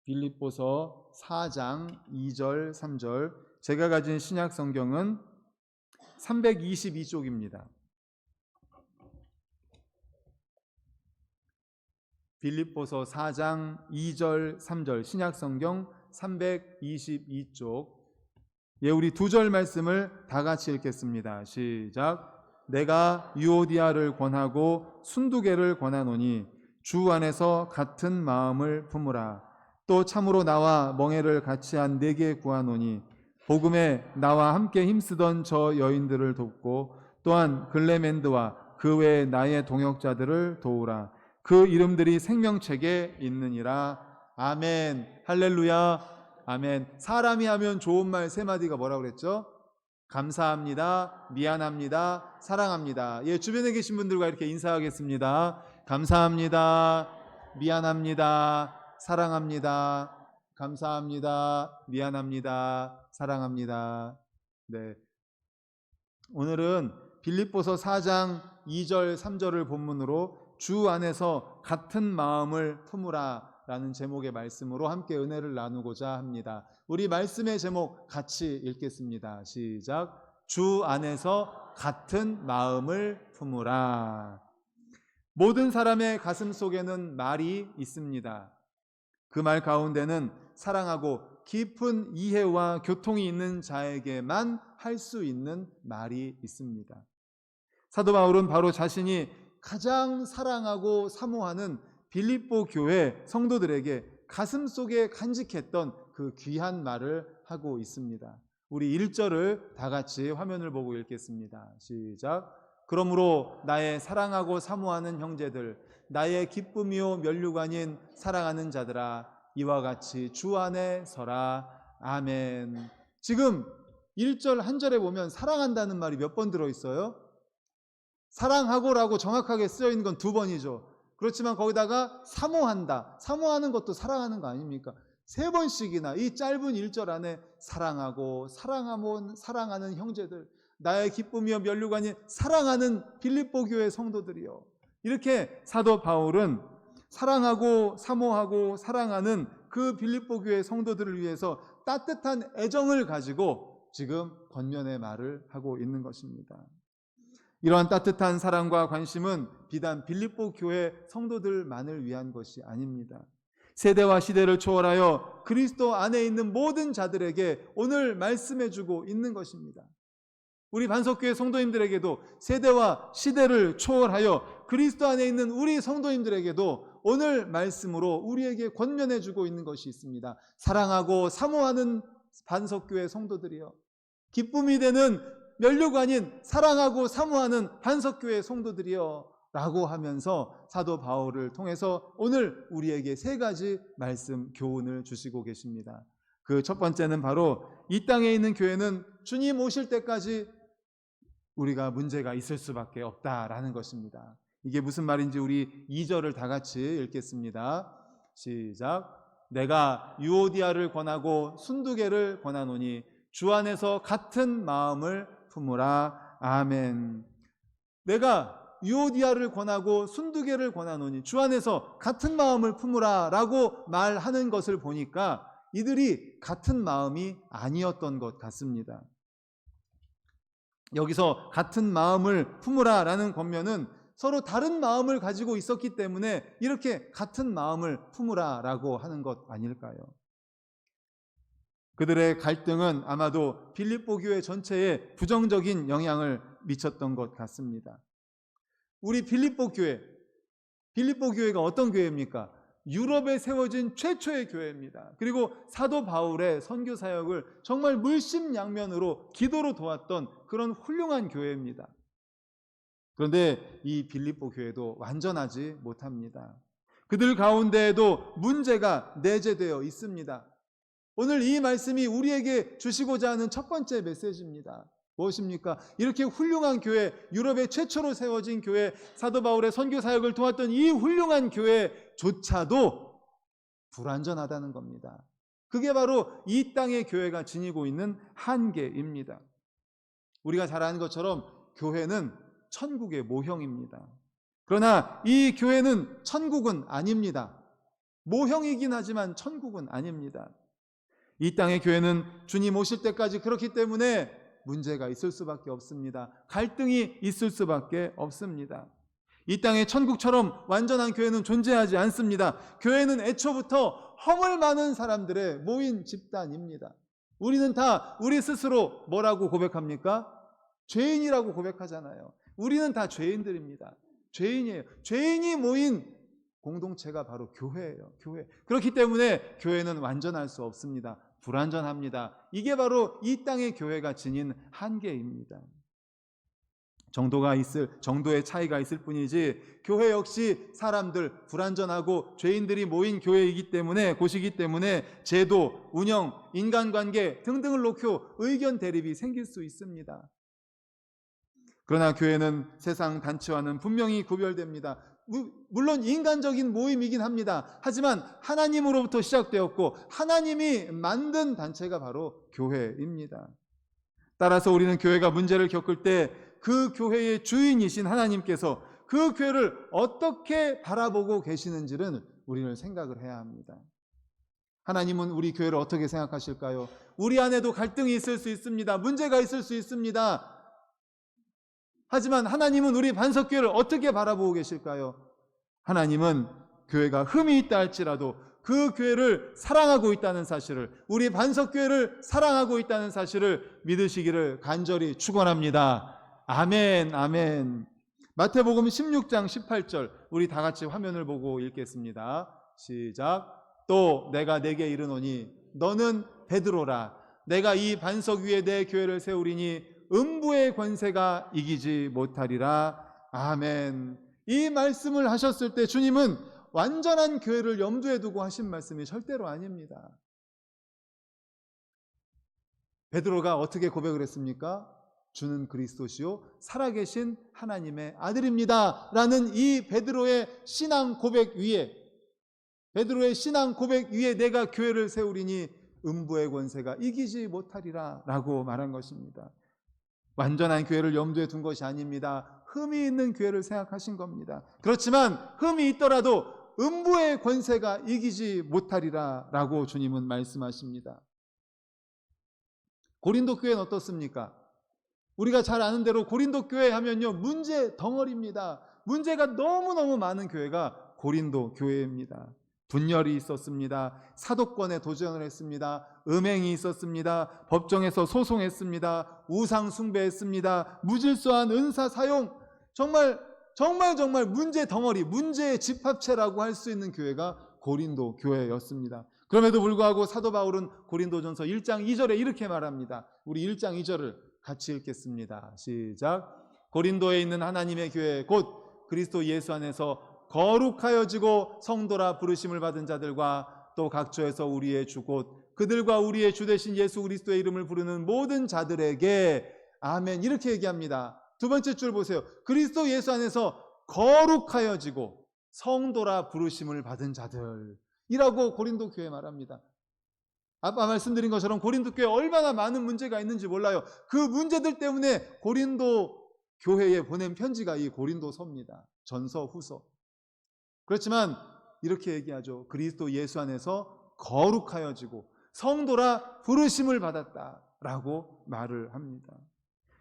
빌립보서 4장 2절 3절. 제가 가진 신약 성경은 322쪽입니다. 빌립보서 4장 2절 3절 신약 성경 322쪽. 예, 우리 두 절 말씀을 다 같이 읽겠습니다. 시작. 내가 유오디아를 권하고 순두개를 권하노니 주 안에서 같은 마음을 품으라. 또 참으로 나와 멍에를 같이 한 네게 구하노니 복음에 나와 함께 힘쓰던 저 여인들을 돕고 또한 글레멘드와 그 외 나의 동역자들을 도우라. 그 이름들이 생명책에 있느니라. 아멘. 할렐루야. 아멘. 사람이 하면 좋은 말 세 마디가 뭐라고 그랬죠? 감사합니다, 미안합니다, 사랑합니다. 예, 주변에 계신 분들과 이렇게 인사하겠습니다. 감사합니다, 미안합니다, 사랑합니다. 감사합니다, 미안합니다, 사랑합니다. 네. 오늘은 빌립보서 4장 2절 3절을 본문으로 주 안에서 같은 마음을 품으라 라는 제목의 말씀으로 함께 은혜를 나누고자 합니다. 우리 말씀의 제목 같이 읽겠습니다. 시작. 주 안에서 같은 마음을 품으라. 모든 사람의 가슴 속에는 말이 있습니다. 그 말 가운데는 사랑하고 깊은 이해와 교통이 있는 자에게만 할 수 있는 말이 있습니다. 사도 바울은 바로 자신이 가장 사랑하고 사모하는 빌립보 교회 성도들에게 가슴 속에 간직했던 그 귀한 말을 하고 있습니다. 우리 1절을 다 같이 화면을 보고 읽겠습니다. 시작. 그러므로 나의 사랑하고 사모하는 형제들, 나의 기쁨이요 면류관인 사랑하는 자들아, 이와 같이 주 안에 서라. 아멘. 지금 1절 한 절에 보면 사랑한다는 말이 몇 번 들어있어요? 사랑하고라고 정확하게 쓰여있는 건 2번이죠. 그렇지만 거기다가 사모한다. 사모하는 것도 사랑하는 거 아닙니까? 3번씩이나 이 짧은 1절 안에 사랑하고 사랑하는 형제들, 나의 기쁨이여 면류관이 사랑하는 빌립보 교회 성도들이요. 이렇게 사도 바울은 사랑하고 사모하고 사랑하는 그 빌립보 교회 성도들을 위해서 따뜻한 애정을 가지고 지금 권면의 말을 하고 있는 것입니다. 이러한 따뜻한 사랑과 관심은 비단 빌립보 교회 성도들만을 위한 것이 아닙니다. 세대와 시대를 초월하여 그리스도 안에 있는 모든 자들에게 오늘 말씀해주고 있는 것입니다. 우리 반석교회 성도님들에게도 세대와 시대를 초월하여 그리스도 안에 있는 우리 성도님들에게도 오늘 말씀으로 우리에게 권면해주고 있는 것이 있습니다. 사랑하고 사모하는 반석교회 성도들이여, 기쁨이 되는 면류관인 사랑하고 사모하는 반석교회 성도들이여 라고 하면서 사도 바울을 통해서 오늘 우리에게 3가지 말씀 교훈을 주시고 계십니다. 그 첫 번째는 바로 이 땅에 있는 교회는 주님 오실 때까지 우리가 문제가 있을 수밖에 없다라는 것입니다. 이게 무슨 말인지 우리 2절을 다 같이 읽겠습니다. 시작. 내가 유오디아를 권하고 순두개를 권하노니 주 안에서 같은 마음을 품으라. 아멘. 내가 유오디아를 권하고 순두개를 권하노니 주 안에서 같은 마음을 품으라 라고 말하는 것을 보니까 이들이 같은 마음이 아니었던 것 같습니다. 여기서 같은 마음을 품으라 라는 권면은 서로 다른 마음을 가지고 있었기 때문에 이렇게 같은 마음을 품으라 라고 하는 것 아닐까요? 그들의 갈등은 아마도 빌립보 교회 전체에 부정적인 영향을 미쳤던 것 같습니다. 우리 빌립보 교회가 어떤 교회입니까? 유럽에 세워진 최초의 교회입니다. 그리고 사도 바울의 선교 사역을 정말 물심양면으로 기도로 도왔던 그런 훌륭한 교회입니다. 그런데 이 빌립보 교회도 완전하지 못합니다. 그들 가운데에도 문제가 내재되어 있습니다. 오늘 이 말씀이 우리에게 주시고자 하는 첫 번째 메시지입니다. 무엇입니까? 이렇게 훌륭한 교회, 유럽의 최초로 세워진 교회, 사도 바울의 선교 사역을 도왔던 이 훌륭한 교회조차도 불완전하다는 겁니다. 그게 바로 이 땅의 교회가 지니고 있는 한계입니다. 우리가 잘 아는 것처럼 교회는 천국의 모형입니다. 그러나 이 교회는 천국은 아닙니다. 모형이긴 하지만 천국은 아닙니다. 이 땅의 교회는 주님 오실 때까지 그렇기 때문에 문제가 있을 수밖에 없습니다. 갈등이 있을 수밖에 없습니다. 이 땅의 천국처럼 완전한 교회는 존재하지 않습니다. 교회는 애초부터 허물 많은 사람들의 모인 집단입니다. 우리는 다 우리 스스로 뭐라고 고백합니까? 죄인이라고 고백하잖아요. 우리는 다 죄인들입니다. 죄인이에요. 죄인이 모인 공동체가 바로 교회예요. 교회. 그렇기 때문에 교회는 완전할 수 없습니다. 불완전합니다. 이게 바로 이 땅의 교회가 지닌 한계입니다. 정도의 차이가 있을 뿐이지 교회 역시 사람들, 불완전하고 죄인들이 모인 교회이기 때문에, 곳이기 때문에 제도, 운영, 인간관계 등등을 놓고 의견 대립이 생길 수 있습니다. 그러나 교회는 세상 단체와는 분명히 구별됩니다. 물론 인간적인 모임이긴 합니다. 하지만 하나님으로부터 시작되었고 하나님이 만든 단체가 바로 교회입니다. 따라서 우리는 교회가 문제를 겪을 때 그 교회의 주인이신 하나님께서 그 교회를 어떻게 바라보고 계시는지는 우리는 생각을 해야 합니다. 하나님은 우리 교회를 어떻게 생각하실까요? 우리 안에도 갈등이 있을 수 있습니다. 문제가 있을 수 있습니다. 하지만 하나님은 우리 반석교회를 어떻게 바라보고 계실까요? 하나님은 교회가 흠이 있다 할지라도 그 교회를 사랑하고 있다는 사실을, 우리 반석교회를 사랑하고 있다는 사실을 믿으시기를 간절히 축원합니다. 아멘, 아멘. 마태복음 16장 18절 우리 다 같이 화면을 보고 읽겠습니다. 시작. 또 내가 네게 이르노니 너는 베드로라. 내가 이 반석 위에 내 교회를 세우리니 음부의 권세가 이기지 못하리라. 아멘. 이 말씀을 하셨을 때 주님은 완전한 교회를 염두에 두고 하신 말씀이 절대로 아닙니다. 베드로가 어떻게 고백을 했습니까? 주는 그리스도시요 살아계신 하나님의 아들입니다 라는 이 베드로의 신앙 고백 위에, 베드로의 신앙 고백 위에 내가 교회를 세우리니 음부의 권세가 이기지 못하리라 라고 말한 것입니다. 완전한 교회를 염두에 둔 것이 아닙니다. 흠이 있는 교회를 생각하신 겁니다. 그렇지만 흠이 있더라도 음부의 권세가 이기지 못하리라 라고 주님은 말씀하십니다. 고린도 교회는 어떻습니까? 우리가 잘 아는 대로 고린도 교회 하면요, 문제 덩어리입니다. 문제가 너무너무 많은 교회가 고린도 교회입니다. 분열이 있었습니다. 사도권에 도전을 했습니다. 음행이 있었습니다. 법정에서 소송했습니다. 우상 숭배했습니다. 무질서한 은사 사용, 정말 문제 덩어리, 문제의 집합체라고 할 수 있는 교회가 고린도 교회였습니다. 그럼에도 불구하고 사도 바울은 고린도전서 1장 2절에 이렇게 말합니다. 우리 1장 2절을 같이 읽겠습니다. 시작. 고린도에 있는 하나님의 교회 곧 그리스도 예수 안에서 거룩하여지고 성도라 부르심을 받은 자들과 또 각처에서 우리의 주 곧 그들과 우리의 주 되신 예수 그리스도의 이름을 부르는 모든 자들에게 아멘. 이렇게 얘기합니다. 두 번째 줄 보세요. 그리스도 예수 안에서 거룩하여지고 성도라 부르심을 받은 자들이라고 고린도 교회 말합니다. 아까 말씀드린 것처럼 고린도 교회에 얼마나 많은 문제가 있는지 몰라요. 그 문제들 때문에 고린도 교회에 보낸 편지가 이 고린도서입니다. 전서, 후서. 그렇지만 이렇게 얘기하죠. 그리스도 예수 안에서 거룩하여지고 성도라 부르심을 받았다라고 말을 합니다.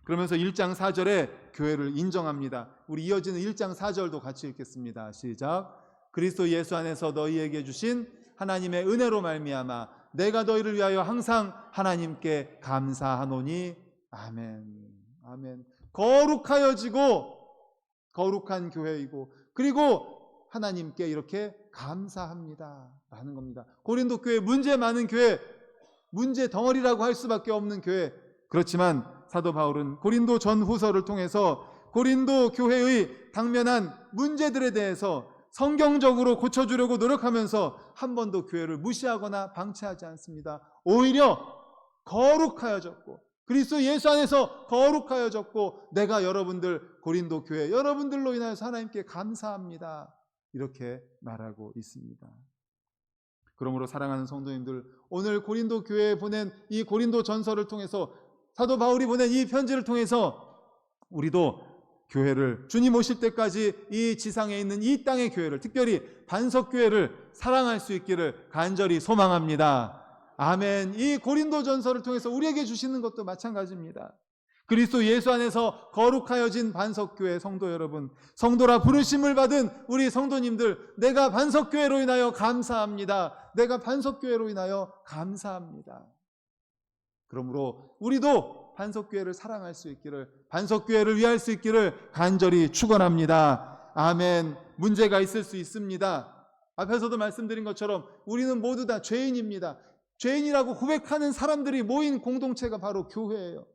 그러면서 1장 4절에 교회를 인정합니다. 우리 이어지는 1장 4절도 같이 읽겠습니다. 시작. 그리스도 예수 안에서 너희에게 주신 하나님의 은혜로 말미암아 내가 너희를 위하여 항상 하나님께 감사하노니 아멘. 아멘. 거룩하여지고 거룩한 교회이고 그리고 하나님께 이렇게 감사합니다 라는 겁니다. 고린도 교회, 문제 많은 교회, 문제 덩어리라고 할 수밖에 없는 교회. 그렇지만 사도 바울은 고린도 전후서를 통해서 고린도 교회의 당면한 문제들에 대해서 성경적으로 고쳐주려고 노력하면서 한 번도 교회를 무시하거나 방치하지 않습니다. 오히려 거룩하여졌고 그리스도 예수 안에서 거룩하여졌고 내가 여러분들 고린도 교회 여러분들로 인하여서 하나님께 감사합니다 이렇게 말하고 있습니다. 그러므로 사랑하는 성도님들, 오늘 고린도 교회에 보낸 이 고린도 전서를 통해서 사도 바울이 보낸 이 편지를 통해서 우리도 교회를, 주님 오실 때까지 이 지상에 있는 이 땅의 교회를, 특별히 반석교회를 사랑할 수 있기를 간절히 소망합니다. 아멘. 이 고린도전서를 통해서 우리에게 주시는 것도 마찬가지입니다. 그리스도 예수 안에서 거룩하여진 반석교회 성도 여러분, 성도라 부르심을 받은 우리 성도님들, 내가 반석교회로 인하여 감사합니다. 내가 반석교회로 인하여 감사합니다. 그러므로 우리도 반석교회를 사랑할 수 있기를, 반석교회를 위할 수 있기를 간절히 축원합니다. 아멘. 문제가 있을 수 있습니다. 앞에서도 말씀드린 것처럼 우리는 모두 다 죄인입니다. 죄인이라고 고백하는 사람들이 모인 공동체가 바로 교회예요.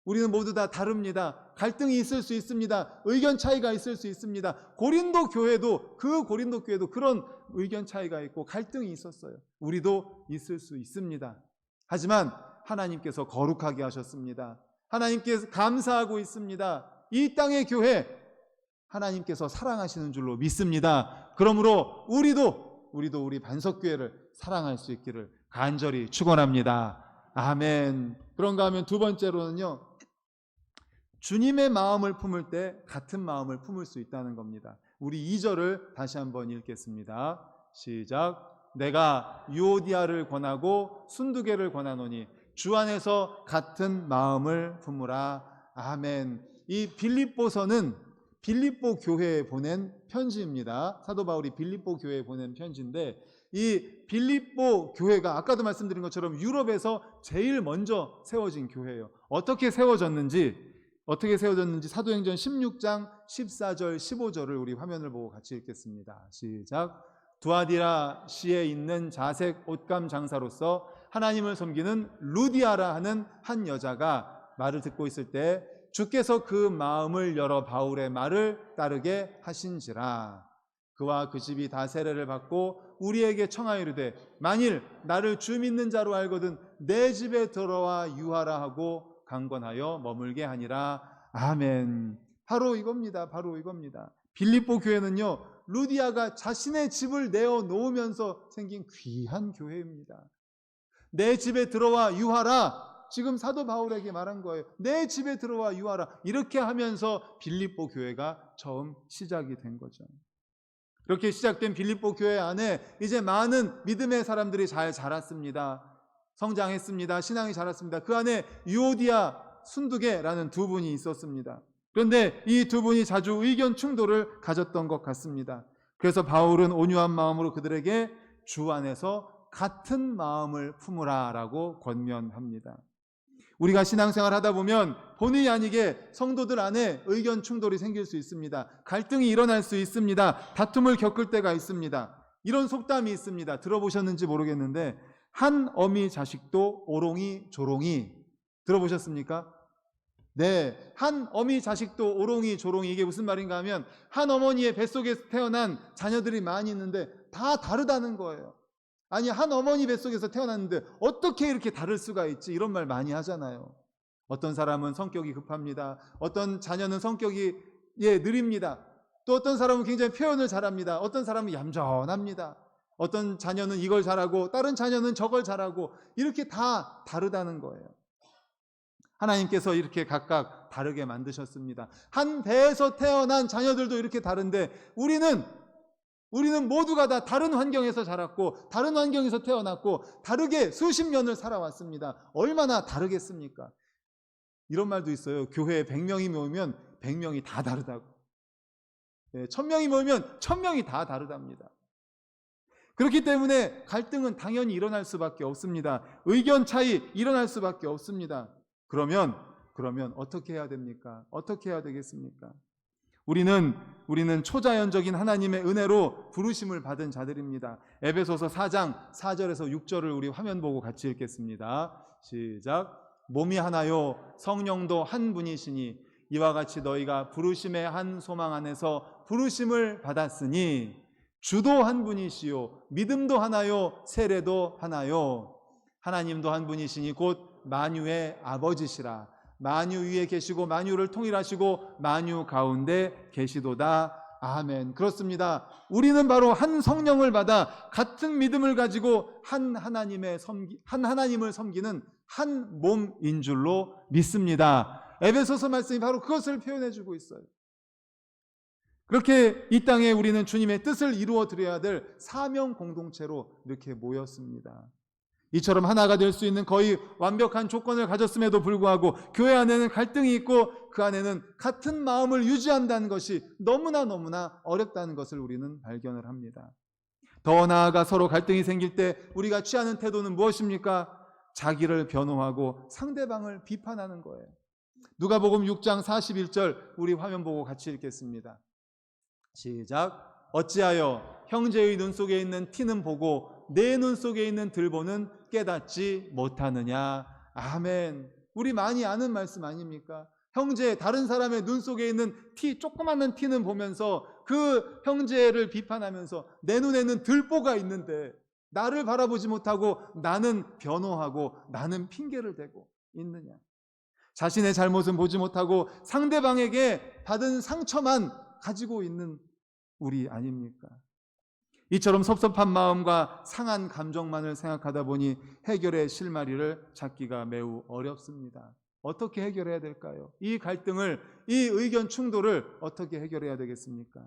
우리는 모두 다 다릅니다. 갈등이 있을 수 있습니다. 의견 차이가 있을 수 있습니다. 고린도 교회도 그런 의견 차이가 있고 갈등이 있었어요. 우리도 있을 수 있습니다. 하지만 하나님께서 거룩하게 하셨습니다. 하나님께서 감사하고 있습니다. 이 땅의 교회 하나님께서 사랑하시는 줄로 믿습니다. 그러므로 우리도 우리 반석교회를 사랑할 수 있기를 간절히 축원합니다. 아멘. 그런가 하면 두 번째로는요, 주님의 마음을 품을 때 같은 마음을 품을 수 있다는 겁니다. 우리 2절을 다시 한번 읽겠습니다. 시작. 내가 유오디아를 권하고 순두개를 권하노니 주 안에서 같은 마음을 품으라. 아멘. 이 빌립보서는 빌립보 교회에 보낸 편지입니다. 사도 바울이 빌립보 교회에 보낸 편지인데, 이 빌립보 교회가 아까도 말씀드린 것처럼 유럽에서 제일 먼저 세워진 교회예요. 어떻게 세워졌는지 사도행전 16장 14절 15절을 우리 화면을 보고 같이 읽겠습니다. 시작. 두아디라 시에 있는 자색 옷감 장사로서 하나님을 섬기는 루디아라 하는 한 여자가 말을 듣고 있을 때 주께서 그 마음을 열어 바울의 말을 따르게 하신지라. 그와 그 집이 다 세례를 받고 우리에게 청하이르되 만일 나를 주 믿는 자로 알거든 내 집에 들어와 유하라 하고 강권하여 머물게 하니라. 아멘. 바로 이겁니다. 빌립보 교회는요, 루디아가 자신의 집을 내어 놓으면서 생긴 귀한 교회입니다. 내 집에 들어와 유하라. 지금 사도 바울에게 말한 거예요. 내 집에 들어와 유하라. 이렇게 하면서 빌립보 교회가 처음 시작이 된 거죠. 그렇게 시작된 빌립보 교회 안에 이제 많은 믿음의 사람들이 잘 자랐습니다. 성장했습니다. 신앙이 자랐습니다. 그 안에 유오디아, 순두개라는 두 분이 있었습니다. 그런데 이 두 분이 자주 의견 충돌을 가졌던 것 같습니다. 그래서 바울은 온유한 마음으로 그들에게 주 안에서 같은 마음을 품으라 라고 권면합니다. 우리가 신앙생활 하다 보면 본의 아니게 성도들 안에 의견 충돌이 생길 수 있습니다. 갈등이 일어날 수 있습니다. 다툼을 겪을 때가 있습니다. 이런 속담이 있습니다. 들어보셨는지 모르겠는데, 한 어미 자식도 오롱이 조롱이. 들어보셨습니까? 네, 한 어미 자식도 오롱이 조롱이. 이게 무슨 말인가 하면 한 어머니의 뱃속에서 태어난 자녀들이 많이 있는데 다 다르다는 거예요. 아니, 한 어머니 뱃속에서 태어났는데 어떻게 이렇게 다를 수가 있지? 이런 말 많이 하잖아요. 어떤 사람은 성격이 급합니다. 어떤 자녀는 성격이 느립니다. 또 어떤 사람은 굉장히 표현을 잘합니다. 어떤 사람은 얌전합니다. 어떤 자녀는 이걸 잘하고 다른 자녀는 저걸 잘하고, 이렇게 다 다르다는 거예요. 하나님께서 이렇게 각각 다르게 만드셨습니다. 한 배에서 태어난 자녀들도 이렇게 다른데 우리는 모두가 다 다른 환경에서 자랐고 다른 환경에서 태어났고 다르게 수십 년을 살아왔습니다. 얼마나 다르겠습니까? 이런 말도 있어요. 교회에 100명이 모이면 100명이 다 다르다고. 1000명이 모이면 1000명이 다 다르답니다. 그렇기 때문에 갈등은 당연히 일어날 수밖에 없습니다. 의견 차이 일어날 수밖에 없습니다. 그러면 어떻게 해야 됩니까? 어떻게 해야 되겠습니까? 우리는 초자연적인 하나님의 은혜로 부르심을 받은 자들입니다. 에베소서 4장 4절에서 6절을 우리 화면 보고 같이 읽겠습니다. 시작. 몸이 하나요 성령도 한 분이시니 이와 같이 너희가 부르심의 한 소망 안에서 부르심을 받았으니 주도 한 분이시요 믿음도 하나요 세례도 하나요 하나님도 한 분이시니 곧 만유의 아버지시라. 만유 위에 계시고 만유를 통일하시고 만유 가운데 계시도다. 아멘. 그렇습니다. 우리는 바로 한 성령을 받아 같은 믿음을 가지고 한 하나님을 섬기는 한 몸인 줄로 믿습니다. 에베소서 말씀이 바로 그것을 표현해 주고 있어요. 그렇게 이 땅에 우리는 주님의 뜻을 이루어 드려야 될 사명 공동체로 이렇게 모였습니다. 이처럼 하나가 될 수 있는 거의 완벽한 조건을 가졌음에도 불구하고 교회 안에는 갈등이 있고 그 안에는 같은 마음을 유지한다는 것이 너무나 어렵다는 것을 우리는 발견을 합니다. 더 나아가 서로 갈등이 생길 때 우리가 취하는 태도는 무엇입니까? 자기를 변호하고 상대방을 비판하는 거예요. 누가복음 6장 41절 우리 화면 보고 같이 읽겠습니다. 시작. 어찌하여 형제의 눈 속에 있는 티는 보고 내 눈 속에 있는 들보는 깨닫지 못하느냐. 아멘. 우리 많이 아는 말씀 아닙니까? 형제, 다른 사람의 눈 속에 있는 티, 조그마한 티는 보면서 그 형제를 비판하면서 내 눈에는 들보가 있는데 나를 바라보지 못하고 나는 변호하고 나는 핑계를 대고 있느냐. 자신의 잘못은 보지 못하고 상대방에게 받은 상처만 가지고 있는 우리 아닙니까? 이처럼 섭섭한 마음과 상한 감정만을 생각하다 보니 해결의 실마리를 찾기가 매우 어렵습니다. 어떻게 해결해야 될까요? 이 갈등을, 이 의견 충돌을 어떻게 해결해야 되겠습니까?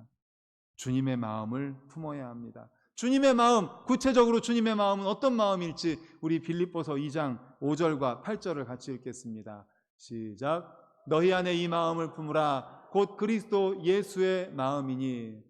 주님의 마음을 품어야 합니다. 주님의 마음, 구체적으로 주님의 마음은 어떤 마음일지 우리 빌립보서 2장 5절과 8절을 같이 읽겠습니다. 시작. 너희 안에 이 마음을 품으라. 곧 그리스도 예수의 마음이니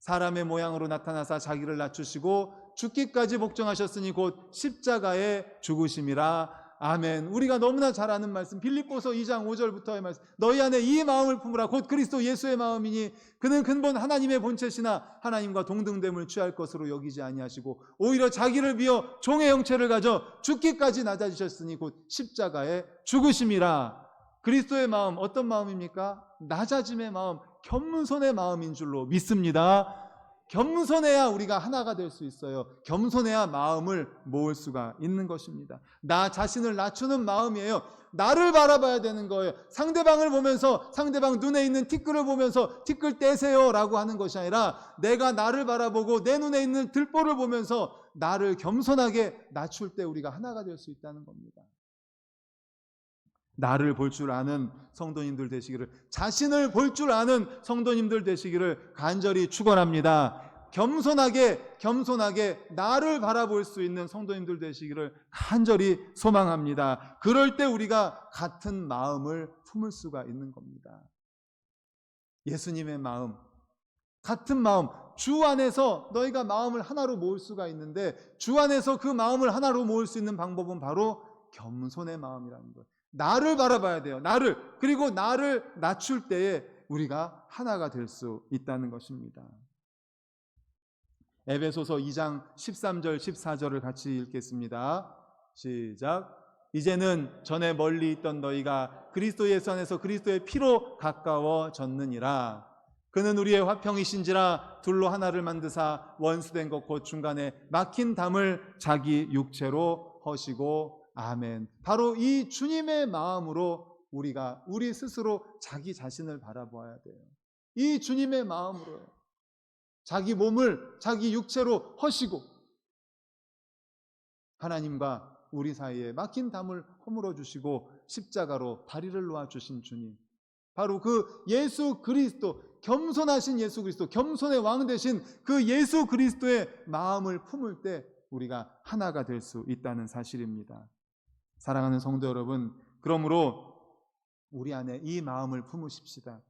사람의 모양으로 나타나사 자기를 낮추시고 죽기까지 복종하셨으니 곧 십자가에 죽으심이라. 아멘. 우리가 너무나 잘 아는 말씀, 빌립보서 2장 5절부터의 말씀. 너희 안에 이 마음을 품으라. 곧 그리스도 예수의 마음이니 그는 근본 하나님의 본체시나 하나님과 동등됨을 취할 것으로 여기지 아니하시고 오히려 자기를 비어 종의 형체를 가져 죽기까지 낮아지셨으니 곧 십자가에 죽으심이라. 그리스도의 마음 어떤 마음입니까? 낮아짐의 마음, 겸손의 마음인 줄로 믿습니다. 겸손해야 우리가 하나가 될 수 있어요. 겸손해야 마음을 모을 수가 있는 것입니다. 나 자신을 낮추는 마음이에요. 나를 바라봐야 되는 거예요. 상대방을 보면서 상대방 눈에 있는 티끌을 보면서 티끌 떼세요 라고 하는 것이 아니라 내가 나를 바라보고 내 눈에 있는 들보를 보면서 나를 겸손하게 낮출 때 우리가 하나가 될 수 있다는 겁니다. 나를 볼 줄 아는 성도님들 되시기를, 자신을 볼 줄 아는 성도님들 되시기를 간절히 축원합니다. 겸손하게 나를 바라볼 수 있는 성도님들 되시기를 간절히 소망합니다. 그럴 때 우리가 같은 마음을 품을 수가 있는 겁니다. 예수님의 마음, 같은 마음, 주 안에서 너희가 마음을 하나로 모을 수가 있는데 주 안에서 그 마음을 하나로 모을 수 있는 방법은 바로 겸손의 마음이라는 거예요. 나를 바라봐야 돼요. 나를. 그리고 나를 낮출 때에 우리가 하나가 될 수 있다는 것입니다. 에베소서 2장 13절 14절을 같이 읽겠습니다. 시작. 이제는 전에 멀리 있던 너희가 그리스도 예수 안에서 그리스도의 피로 가까워졌느니라. 그는 우리의 화평이신지라 둘로 하나를 만드사 원수된 것 곧 중간에 막힌 담을 자기 육체로 허시고. 아멘. 바로 이 주님의 마음으로 우리가 우리 스스로 자기 자신을 바라보아야 돼요. 이 주님의 마음으로요. 자기 몸을 자기 육체로 허시고 하나님과 우리 사이에 막힌 담을 허물어 주시고 십자가로 다리를 놓아 주신 주님, 바로 그 예수 그리스도, 겸손하신 예수 그리스도, 겸손의 왕 되신 그 예수 그리스도의 마음을 품을 때 우리가 하나가 될 수 있다는 사실입니다. 사랑하는 성도 여러분, 그러므로 우리 안에 이 마음을 품으십시다.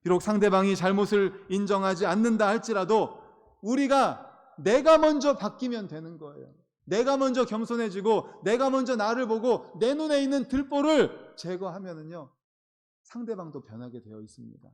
비록 상대방이 잘못을 인정하지 않는다 할지라도 내가 먼저 바뀌면 되는 거예요. 내가 먼저 겸손해지고 내가 먼저 나를 보고 내 눈에 있는 들보를 제거하면은요, 상대방도 변하게 되어 있습니다.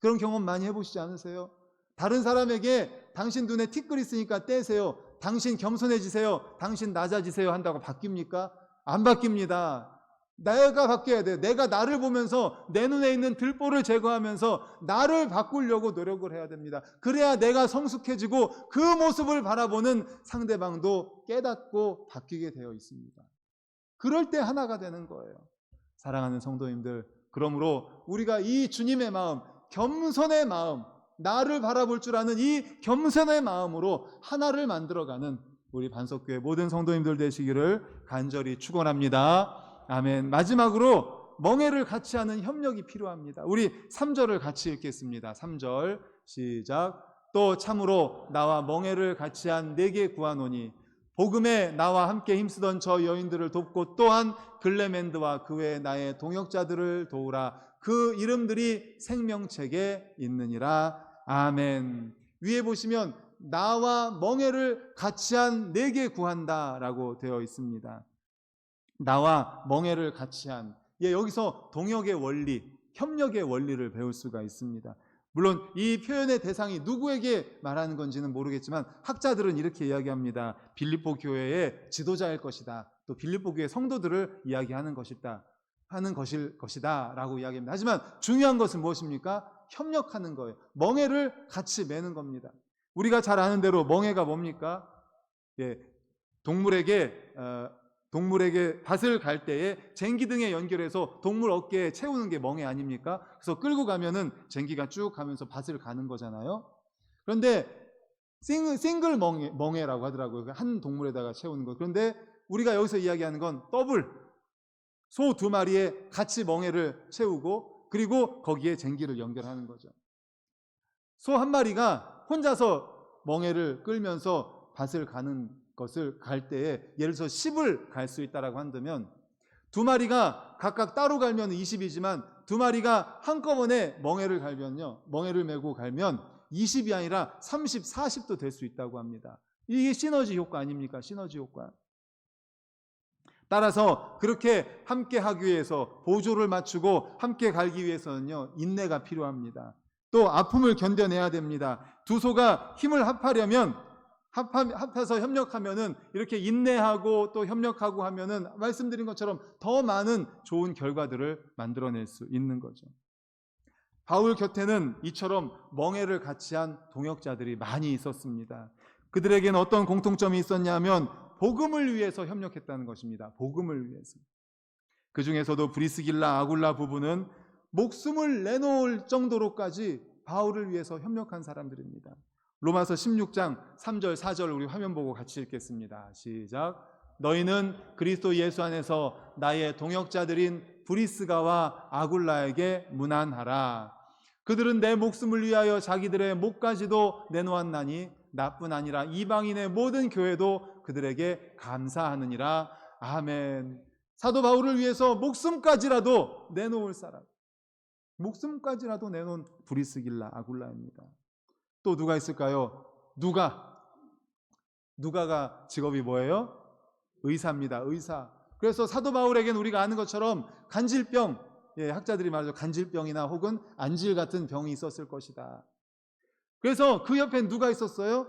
그런 경험 많이 해보시지 않으세요? 다른 사람에게 당신 눈에 티끌 있으니까 떼세요, 당신 겸손해지세요, 당신 낮아지세요 한다고 바뀝니까? 안 바뀝니다. 내가 바뀌어야 돼요. 내가 나를 보면서 내 눈에 있는 들보를 제거하면서 나를 바꾸려고 노력을 해야 됩니다. 그래야 내가 성숙해지고 그 모습을 바라보는 상대방도 깨닫고 바뀌게 되어 있습니다. 그럴 때 하나가 되는 거예요. 사랑하는 성도님들, 그러므로 우리가 이 주님의 마음, 겸손의 마음, 나를 바라볼 줄 아는 이 겸손의 마음으로 하나를 만들어가는 우리 반석교회 모든 성도님들 되시기를 간절히 축원합니다. 아멘. 마지막으로 멍에를 같이 하는 협력이 필요합니다. 우리 3절을 같이 읽겠습니다. 3절 시작. 또 참으로 나와 멍에를 같이 한 내게 구하노니 복음에 나와 함께 힘쓰던 저 여인들을 돕고 또한 글레멘드와 그 외 나의 동역자들을 도우라. 그 이름들이 생명책에 있느니라. 아멘. 위에 보시면 나와 멍에를 같이 한 내게 구한다 라고 되어 있습니다. 나와 멍에를 같이 한, 여기서 동역의 원리, 협력의 원리를 배울 수가 있습니다. 물론 이 표현의 대상이 누구에게 말하는 건지는 모르겠지만 학자들은 이렇게 이야기합니다. 빌립보 교회의 지도자일 것이다. 또 빌립보 교회 성도들을 이야기하는 것이다. 하는 것이다 라고 이야기합니다. 하지만 중요한 것은 무엇입니까? 협력하는 거예요. 멍에를 같이 매는 겁니다. 우리가 잘 아는 대로 멍에가 뭡니까? 동물에게 밭을 갈 때에 쟁기등에 연결해서 동물 어깨에 채우는 게 멍에 아닙니까? 그래서 끌고 가면은 쟁기가 쭉 가면서 밭을 가는 거잖아요. 그런데 싱글 멍에라고 하더라고요. 한 동물에다가 채우는 거. 그런데 우리가 여기서 이야기하는 건 더블, 소 2마리에 같이 멍에를 채우고 그리고 거기에 쟁기를 연결하는 거죠. 소 1마리가 혼자서 멍에를 끌면서 밭을 가는 것을 갈 때에 예를 들어서 10을 갈 수 있다라고 한다면 2마리가 각각 따로 갈면 20이지만 2마리가 한꺼번에 멍에를 메고 갈면 20이 아니라 30, 40도 될 수 있다고 합니다. 이게 시너지 효과 아닙니까? 시너지 효과. 따라서 그렇게 함께 하기 위해서 보조를 맞추고 함께 갈기 위해서는요, 인내가 필요합니다. 또 아픔을 견뎌내야 됩니다. 두 소가 힘을 합해서 협력하면은 이렇게 인내하고 또 협력하고 하면은 말씀드린 것처럼 더 많은 좋은 결과들을 만들어낼 수 있는 거죠. 바울 곁에는 이처럼 멍에를 같이 한 동역자들이 많이 있었습니다. 그들에게는 어떤 공통점이 있었냐면 복음을 위해서 협력했다는 것입니다. 복음을 위해서. 그 중에서도 브리스길라, 아굴라 부부는 목숨을 내놓을 정도로까지 바울을 위해서 협력한 사람들입니다. 로마서 16장 3절 4절 우리 화면 보고 같이 읽겠습니다. 시작. 너희는 그리스도 예수 안에서 나의 동역자들인 브리스가와 아굴라에게 문안하라. 그들은 내 목숨을 위하여 자기들의 목까지도 내놓았나니 나뿐 아니라 이방인의 모든 교회도 그들에게 감사하느니라. 아멘. 사도 바울을 위해서 목숨까지라도 내놓을 사람, 목숨까지라도 내놓은 브리스길라, 아굴라입니다. 또 누가 있을까요? 누가가 직업이 뭐예요? 의사입니다. 의사. 그래서 사도 바울에게는 우리가 아는 것처럼 간질병, 학자들이 말하죠. 간질병이나 혹은 안질 같은 병이 있었을 것이다. 그래서 그 옆엔 누가 있었어요?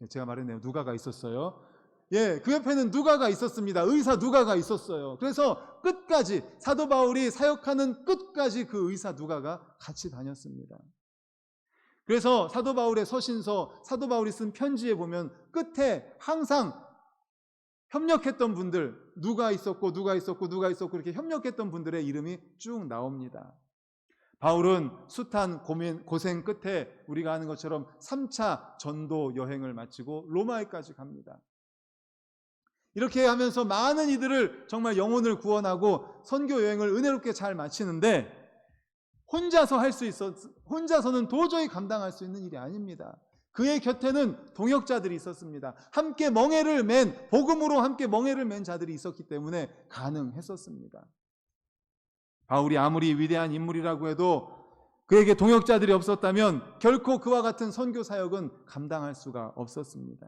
제가 말했네요. 누가가 있었어요. 그 옆에는 누가가 있었습니다. 의사 누가가 있었어요. 그래서 끝까지 사도 바울이 사역하는 끝까지 그 의사 누가가 같이 다녔습니다. 그래서 사도 바울의 서신서, 사도 바울이 쓴 편지에 보면 끝에 항상 협력했던 분들, 누가 있었고 이렇게 협력했던 분들의 이름이 쭉 나옵니다. 바울은 숱한 고생 끝에 우리가 아는 것처럼 3차 전도 여행을 마치고 로마에까지 갑니다. 이렇게 하면서 많은 이들을 정말 영혼을 구원하고 선교 여행을 은혜롭게 잘 마치는데 혼자서는 도저히 감당할 수 있는 일이 아닙니다. 그의 곁에는 동역자들이 있었습니다. 함께 멍에를 맨, 복음으로 함께 멍에를 맨 자들이 있었기 때문에 가능했었습니다. 바울이 아무리 위대한 인물이라고 해도 그에게 동역자들이 없었다면 결코 그와 같은 선교 사역은 감당할 수가 없었습니다.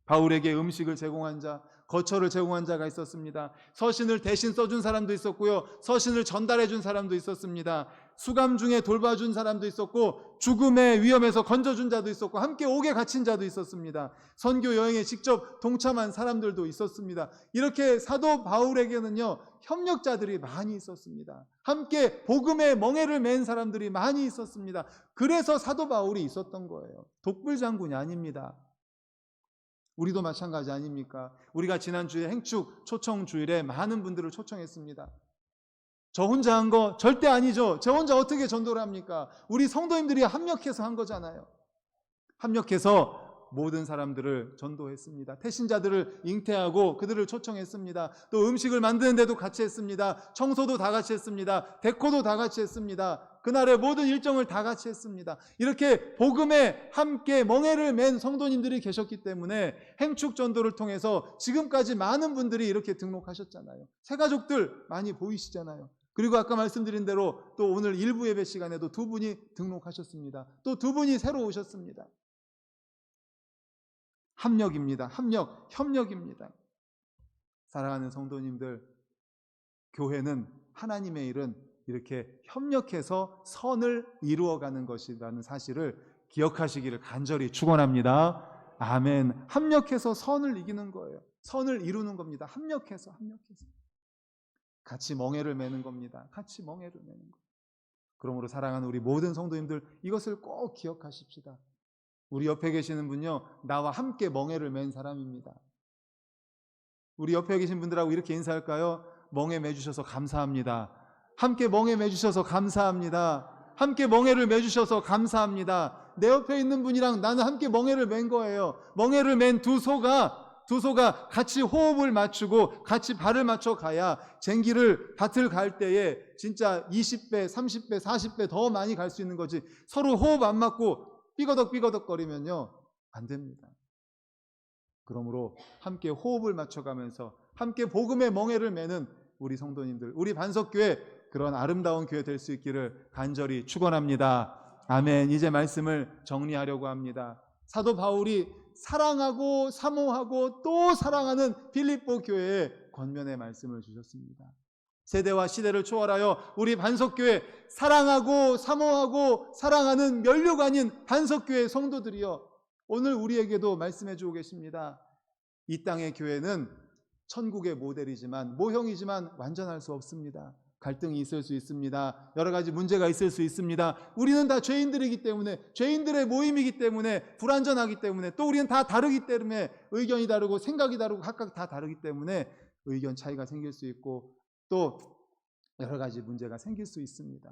바울에게 음식을 제공한 자, 거처를 제공한 자가 있었습니다. 서신을 대신 써준 사람도 있었고요. 서신을 전달해 준 사람도 있었습니다. 수감 중에 돌봐준 사람도 있었고 죽음의 위험에서 건져준 자도 있었고 함께 옥에 갇힌 자도 있었습니다. 선교 여행에 직접 동참한 사람들도 있었습니다. 이렇게 사도 바울에게는요, 협력자들이 많이 있었습니다. 함께 복음의 멍에를 맨 사람들이 많이 있었습니다. 그래서 사도 바울이 있었던 거예요. 독불장군이 아닙니다. 우리도 마찬가지 아닙니까? 우리가 지난주에 행축 초청주일에 많은 분들을 초청했습니다. 저 혼자 한 거 절대 아니죠. 저 혼자 어떻게 전도를 합니까? 우리 성도님들이 합력해서 한 거잖아요. 합력해서 모든 사람들을 전도했습니다. 태신자들을 잉태하고 그들을 초청했습니다. 또 음식을 만드는 데도 같이 했습니다. 청소도 다 같이 했습니다. 데코도 다 같이 했습니다. 그날의 모든 일정을 다 같이 했습니다. 이렇게 복음에 함께 멍에를 맨 성도님들이 계셨기 때문에 행축 전도를 통해서 지금까지 많은 분들이 이렇게 등록하셨잖아요. 새가족들 많이 보이시잖아요. 그리고 아까 말씀드린 대로 또 오늘 일부 예배 시간에도 2분이 등록하셨습니다. 또 2분이 새로 오셨습니다. 합력입니다. 협력입니다. 사랑하는 성도님들, 교회는, 하나님의 일은 이렇게 협력해서 선을 이루어가는 것이라는 사실을 기억하시기를 간절히 축원합니다. 아멘. 합력해서 선을 이기는 거예요. 선을 이루는 겁니다. 합력해서. 같이 멍에를 매는 겁니다. 같이 멍에를 매는 거예요. 그러므로 사랑하는 우리 모든 성도님들, 이것을 꼭 기억하십시다. 우리 옆에 계시는 분요, 나와 함께 멍에를 맨 사람입니다. 우리 옆에 계신 분들하고 이렇게 인사할까요? 멍에 매주셔서 감사합니다. 함께 멍에 매주셔서 감사합니다. 함께 멍에를 매주셔서 감사합니다. 내 옆에 있는 분이랑 나는 함께 멍에를 맨 거예요. 멍에를 맨 두 소가 같이 호흡을 맞추고 같이 발을 맞춰 가야 밭을 갈 때에 진짜 20배, 30배, 40배 더 많이 갈 수 있는 거지. 서로 호흡 안 맞고 삐거덕 거리면요, 안 됩니다. 그러므로 함께 호흡을 맞춰가면서 함께 복음의 멍에를 매는 우리 성도님들, 우리 반석교회, 그런 아름다운 교회 될 수 있기를 간절히 축원합니다. 아멘. 이제 말씀을 정리하려고 합니다. 사도 바울이 사랑하고 사모하고 또 사랑하는 빌립보 교회에 권면의 말씀을 주셨습니다. 세대와 시대를 초월하여 우리 반석교회, 사랑하고 사모하고 사랑하는 면류관인 반석교회 성도들이여, 오늘 우리에게도 말씀해 주고 계십니다. 이 땅의 교회는 천국의 모델이지만, 모형이지만 완전할 수 없습니다. 갈등이 있을 수 있습니다. 여러 가지 문제가 있을 수 있습니다. 우리는 다 죄인들이기 때문에, 죄인들의 모임이기 때문에, 불완전하기 때문에, 또 우리는 다 다르기 때문에, 의견이 다르고 생각이 다르고 각각 다 다르기 때문에 의견 차이가 생길 수 있고 또 여러 가지 문제가 생길 수 있습니다.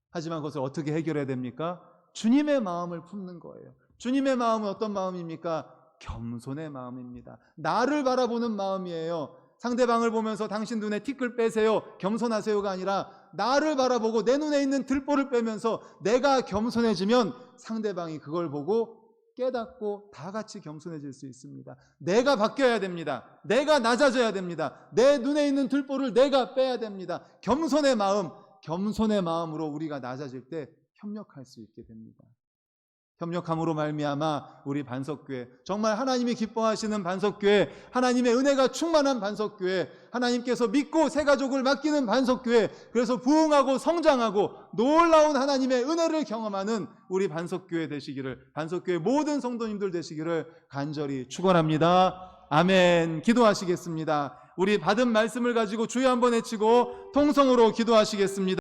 하지만 그것을 어떻게 해결해야 됩니까? 주님의 마음을 품는 거예요. 주님의 마음은 어떤 마음입니까? 겸손의 마음입니다. 나를 바라보는 마음이에요. 상대방을 보면서 당신 눈에 티끌 빼세요, 겸손하세요가 아니라 나를 바라보고 내 눈에 있는 들보를 빼면서 내가 겸손해지면 상대방이 그걸 보고 깨닫고 다 같이 겸손해질 수 있습니다. 내가 바뀌어야 됩니다. 내가 낮아져야 됩니다. 내 눈에 있는 들보를 내가 빼야 됩니다. 겸손의 마음으로 우리가 낮아질 때 협력할 수 있게 됩니다. 협력함으로 말미암아 우리 반석교회, 정말 하나님이 기뻐하시는 반석교회, 하나님의 은혜가 충만한 반석교회, 하나님께서 믿고 새가족을 맡기는 반석교회, 그래서 부흥하고 성장하고 놀라운 하나님의 은혜를 경험하는 우리 반석교회 되시기를, 반석교회 모든 성도님들 되시기를 간절히 축원합니다. 아멘. 기도하시겠습니다. 우리 받은 말씀을 가지고 주여 한번 외치고 통성으로 기도하시겠습니다.